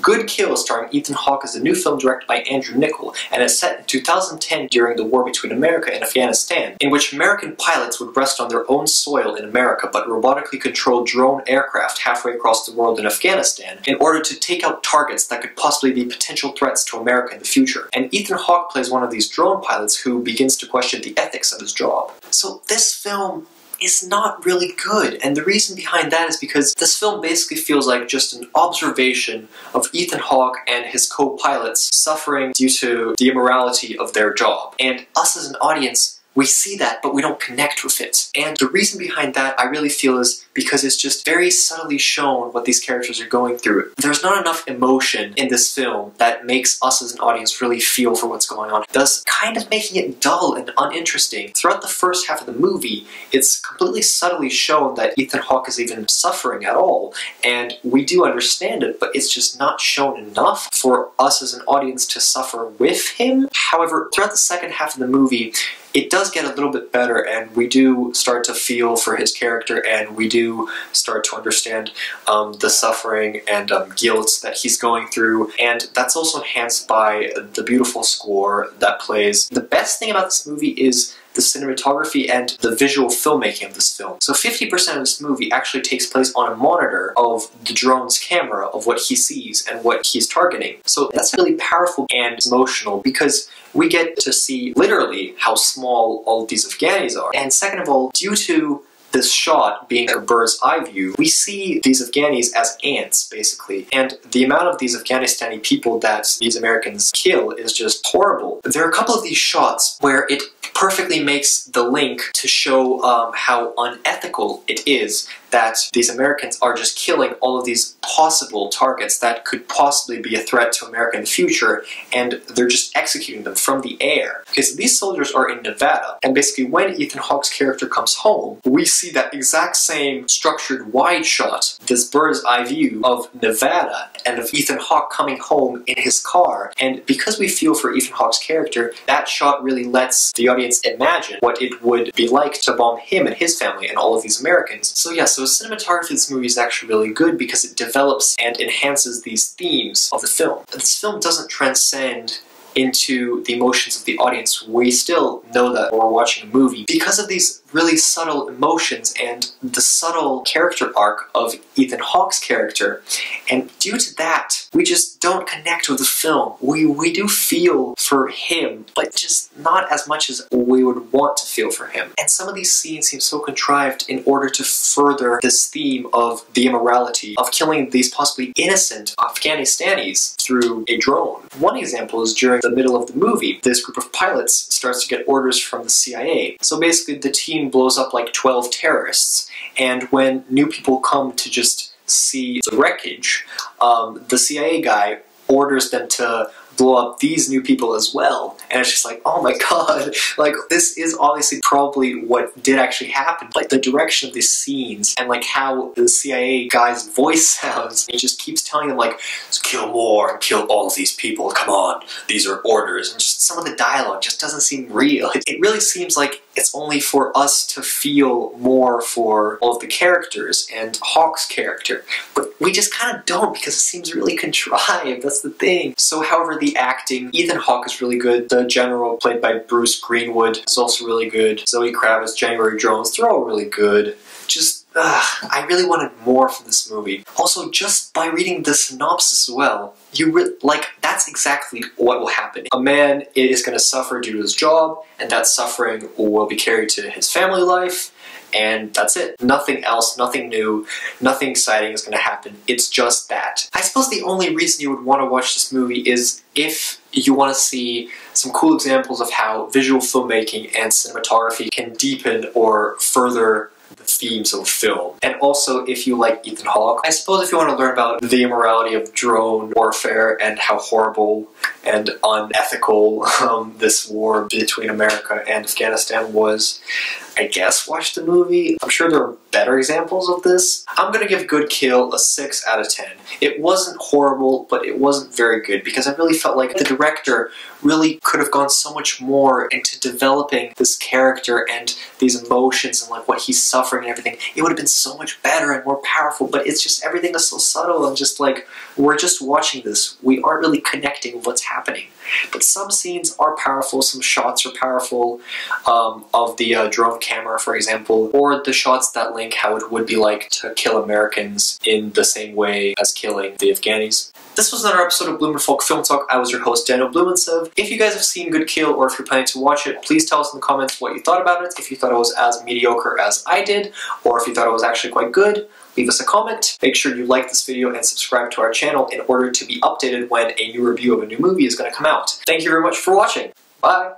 Good Kill, starring Ethan Hawke, is a new film directed by Andrew Niccol, and is set in 2010 during the war between America and Afghanistan, in which American pilots would rest on their own soil in America but robotically control drone aircraft halfway across the world in Afghanistan in order to take out targets that could possibly be potential threats to America in the future. And Ethan Hawke plays one of these drone pilots who begins to question the ethics of his job. So this film is not really good, and the reason behind that is because this film basically feels like just an observation of Ethan Hawke and his co-pilots suffering due to the immorality of their job. And us as an audience, we see that, but we don't connect with it. And the reason behind that, I really feel, is because it's just very subtly shown what these characters are going through. There's not enough emotion in this film that makes us as an audience really feel for what's going on, thus kind of making it dull and uninteresting. Throughout the first half of the movie, it's completely subtly shown that Ethan Hawke is even suffering at all, and we do understand it, but it's just not shown enough for us as an audience to suffer with him. However, throughout the second half of the movie, it does get a little bit better, and we do start to feel for his character, and we do start to understand the suffering and guilt that he's going through, and that's also enhanced by the beautiful score that plays. The best thing about this movie is the cinematography and the visual filmmaking of this film. So 50% of this movie actually takes place on a monitor of the drone's camera of what he sees and what he's targeting. So that's really powerful and emotional because we get to see literally how small all of these Afghanis are. And second of all, due to this shot being a bird's eye view, we see these Afghanis as ants, basically. And the amount of these Afghanistani people that these Americans kill is just horrible. There are a couple of these shots where it perfectly makes the link to show how unethical it is that these Americans are just killing all of these possible targets that could possibly be a threat to America in the future, and they're just executing them from the air. Because these soldiers are in Nevada, and basically when Ethan Hawke's character comes home, we see that exact same structured wide shot, this bird's eye view of Nevada, and of Ethan Hawke coming home in his car. And because we feel for Ethan Hawke's character, that shot really lets the audience imagine what it would be like to bomb him and his family and all of these Americans. So yeah, so cinematography of this movie is actually really good because it develops and enhances these themes of the film. This film doesn't transcend into the emotions of the audience. We still know that when we're watching a movie because of these really subtle emotions and the subtle character arc of Ethan Hawke's character, and due to that, we just don't connect with the film. We do feel for him, but just not as much as we would want to feel for him. And some of these scenes seem so contrived in order to further this theme of the immorality of killing these possibly innocent Afghanistanis through a drone. One example is during the middle of the movie, this group of pilots starts to get orders from the CIA. So basically the team blows up like 12 terrorists, and when new people come to just see the wreckage, the CIA guy orders them to blow up these new people as well. And it's just like, oh my god, like this is obviously probably what did actually happen. Like the direction of these scenes and like how the CIA guy's voice sounds, he just keeps telling them like, kill more and kill all of these people, come on, these are orders. And just some of the dialogue just doesn't seem real. It really seems like it's only for us to feel more for all of the characters and Hawke's character, but we just kind of don't because it seems really contrived, that's the thing. So however, the acting, Ethan Hawke is really good. The general, played by Bruce Greenwood, is also really good. Zoe Kravitz, January Jones, they're all really good. Just, I really wanted more from this movie. Also, just by reading the synopsis as well, that's exactly what will happen. A man is going to suffer due to his job, and that suffering will be carried to his family life, and that's it. Nothing else, nothing new, nothing exciting is going to happen. It's just that. I suppose the only reason you would want to watch this movie is if you want to see some cool examples of how visual filmmaking and cinematography can deepen or further the themes of the film. And also, if you like Ethan Hawke, I suppose if you want to learn about the immorality of drone warfare and how horrible and unethical this war between America and Afghanistan was, I guess watch the movie. I'm sure there are better examples of this. I'm gonna give Good Kill a 6 out of 10. It wasn't horrible, but it wasn't very good because I really felt like the director really could have gone so much more into developing this character and these emotions and like what he's suffering suffering and everything, it would have been so much better and more powerful, but it's just everything is so subtle and just like, we're just watching this. We aren't really connecting with what's happening. But some scenes are powerful, some shots are powerful, of the drone camera, for example, or the shots that link how it would be like to kill Americans in the same way as killing the Afghanis. This was another episode of Blumenfolk Film Talk. I was your host, Daniel Blumensev. If you guys have seen Good Kill, or if you're planning to watch it, please tell us in the comments what you thought about it. If you thought it was as mediocre as I did, or if you thought it was actually quite good, leave us a comment. Make sure you like this video and subscribe to our channel in order to be updated when a new review of a new movie is going to come out. Thank you very much for watching. Bye!